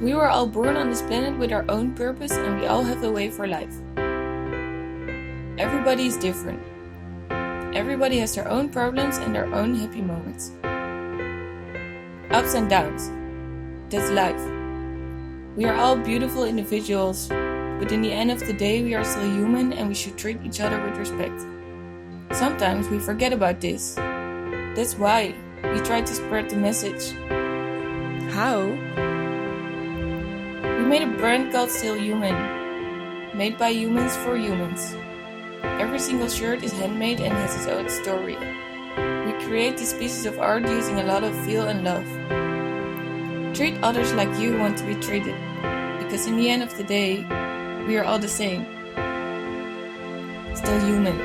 We were all born on this planet with our own purpose, and we all have a way for life. Everybody is different. Everybody has their own problems and their own happy moments. Ups and downs. That's life. We are all beautiful individuals, but in the end of the day we are still human and we should treat each other with respect. Sometimes we forget about this. That's why we try to spread the message. How? We made a brand called Xstillhuman, made by humans for humans. Every single shirt is handmade and has its own story. We create these pieces of art using a lot of feel and love. Treat others like you want to be treated, because in the end of the day, we are all the same. Still human.